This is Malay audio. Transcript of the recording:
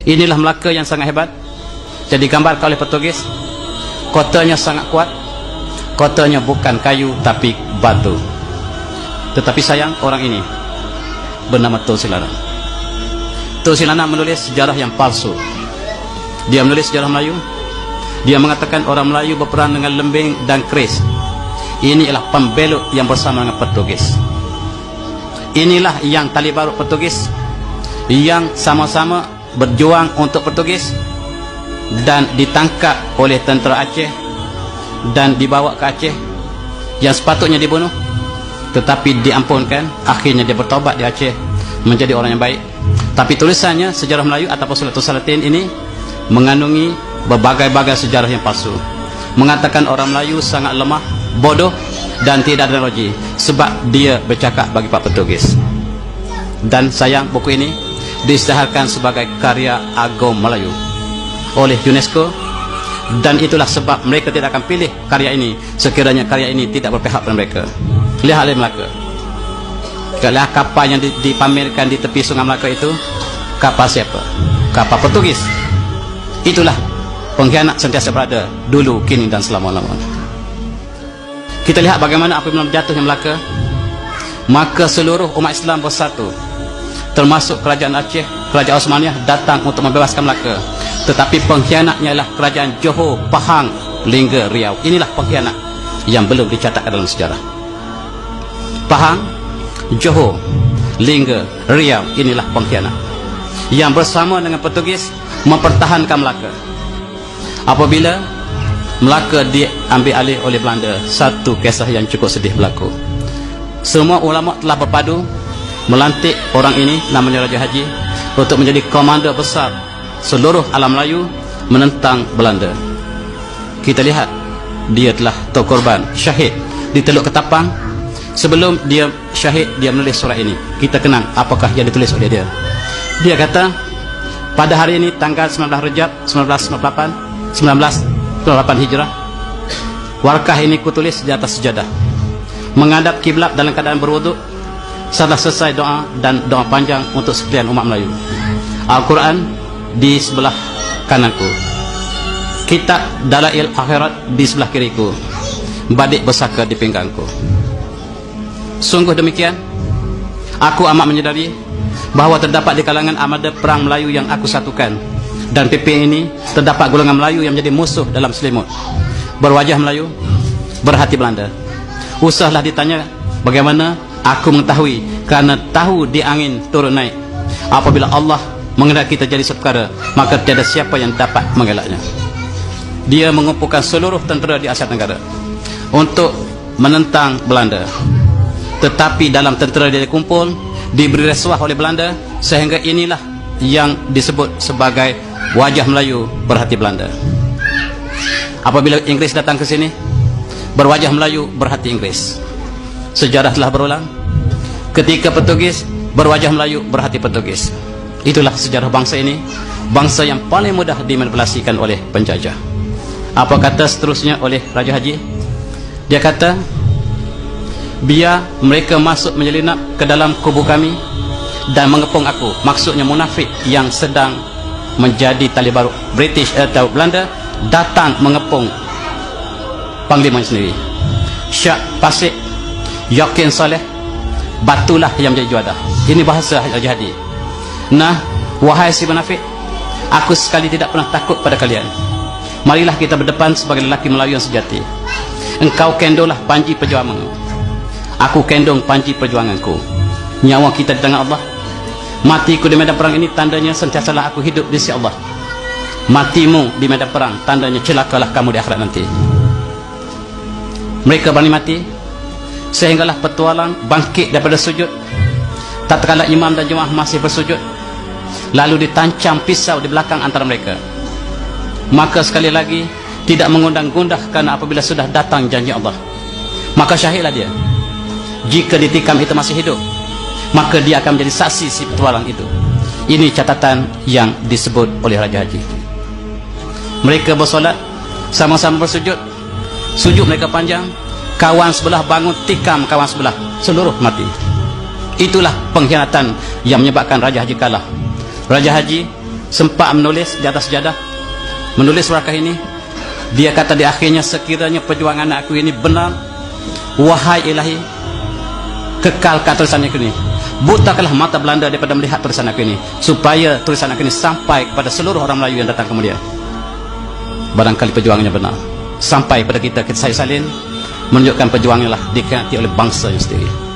Inilah Melaka yang sangat hebat. Jadi digambarkan oleh Portugis. Kotanya sangat kuat. Kotanya bukan kayu tapi batu. Tetapi sayang, orang ini bernama Tosilana. Tosilana menulis sejarah yang palsu. Dia menulis sejarah Melayu. Dia mengatakan orang Melayu berperang dengan lembing dan keris. Ini adalah pembelot yang bersama dengan Portugis. Inilah yang tali barut Portugis, yang sama-sama berjuang untuk Portugis dan ditangkap oleh tentera Aceh dan dibawa ke Aceh, yang sepatutnya dibunuh tetapi diampunkan. Akhirnya dia bertobat di Aceh menjadi orang yang baik. Tapi tulisannya sejarah Melayu ataupun Suratul Salatin ini mengandungi berbagai-bagai sejarah yang palsu, mengatakan orang Melayu sangat lemah, bodoh dan tidak ada teknologi sebab dia bercakap bagi Pak Portugis. Dan sayang, buku ini diisytiharkan sebagai karya agung Melayu oleh UNESCO, dan itulah sebab mereka tidak akan pilih karya ini sekiranya karya ini tidak berpihak pada mereka. Lihatlah Melaka. Kalau kapal yang dipamerkan di tepi Sungai Melaka itu kapal siapa? Kapal Portugis. Itulah pengkhianat sentiasa berada dulu, kini dan selama-lamanya. Kita lihat bagaimana apabila jatuhnya Melaka, maka seluruh umat Islam bersatu, termasuk kerajaan Aceh, kerajaan Osmaniyah datang untuk membebaskan Melaka. Tetapi pengkhianatnya adalah kerajaan Johor, Pahang, Lingga, Riau. Inilah pengkhianat yang belum dicatatkan dalam sejarah. Pahang, Johor, Lingga, Riau, inilah pengkhianat yang bersama dengan Portugis mempertahankan Melaka. Apabila Melaka diambil alih oleh Belanda, satu kisah yang cukup sedih berlaku. Semua ulama telah berpadu melantik orang ini, namanya Raja Haji, untuk menjadi komander besar seluruh alam Melayu menentang Belanda. Kita lihat dia telah terkorban, syahid di Teluk Ketapang. Sebelum dia syahid, dia menulis surat ini. Kita kenang apakah yang ditulis oleh dia. Dia kata, pada hari ini tanggal 19 Rejab 1998 Hijrah, warkah ini kutulis di atas sejadah, menghadap kiblat dalam keadaan berwuduk. Setelah selesai doa dan doa panjang untuk sekalian umat Melayu. Al-Quran di sebelah kananku, kitab Dalail Akhirat di sebelah kiriku, badik bersaka di pinggangku. Sungguh demikian, aku amat menyadari bahawa terdapat di kalangan armada perang Melayu yang aku satukan, dan PP ini terdapat golongan Melayu yang menjadi musuh dalam selimut, berwajah Melayu, berhati Belanda. Usahlah ditanya bagaimana aku mengetahui, kerana tahu di angin turun naik. Apabila Allah menghendaki terjadi suatu perkara, maka tiada siapa yang dapat mengelaknya. Dia mengumpulkan seluruh tentera di Asia Tenggara untuk menentang Belanda. Tetapi dalam tentera dia dikumpul, diberi rasuah oleh Belanda, sehingga inilah yang disebut sebagai wajah Melayu berhati Belanda. Apabila Inggris datang ke sini, berwajah Melayu berhati Inggris. Sejarah telah berulang. Ketika Portugis, berwajah Melayu berhati Portugis. Itulah sejarah bangsa ini, bangsa yang paling mudah dimanipulasikan oleh penjajah. Apa kata seterusnya oleh Raja Haji? Dia kata, biar mereka masuk menyelinap ke dalam kubu kami dan mengepung aku. Maksudnya munafik yang sedang menjadi tali barut British atau Belanda datang mengepung panglimanya sendiri. Syak Pasik, yakin saleh, batulah yang menjadi juada. Ini bahasa Raja Hadi. Nah, wahai si munafik, aku sekali tidak pernah takut pada kalian. Marilah kita berdepan sebagai lelaki Melayu yang sejati. Engkau kendolah panji perjuanganmu, aku kendong panji perjuanganku. Nyawa kita di tangan Allah. Matiku di medan perang ini tandanya sentiasalah aku hidup di sisi Allah. Matimu di medan perang tandanya celakalah kamu di akhirat nanti. Mereka berani mati sehinggalah petualang bangkit daripada sujud. Tatkala imam dan jemaah masih bersujud, lalu ditancam pisau di belakang antara mereka. Maka sekali lagi tidak mengundang gundah, karena apabila sudah datang janji Allah, maka syahidlah dia. Jika ditikam itu masih hidup, maka dia akan menjadi saksi si petualang itu. Ini catatan yang disebut oleh Raja Haji. Mereka bersolat, sama-sama bersujud. Sujud mereka panjang, kawan sebelah bangun tikam kawan sebelah, seluruh mati. Itulah pengkhianatan yang menyebabkan Raja Haji kalah. Raja Haji sempat menulis di atas sejadah, menulis warakah ini. Dia kata di akhirnya, sekiranya perjuangan aku ini benar, wahai ilahi, kekalkan tulisan aku ini, butakanlah mata Belanda daripada melihat tulisan aku ini, supaya tulisan aku ini sampai kepada seluruh orang Melayu yang datang kemudian. Barangkali perjuangannya benar, sampai pada kita saya salin, menunjukkan perjuangannya lah dikhianati oleh bangsa yang sendiri.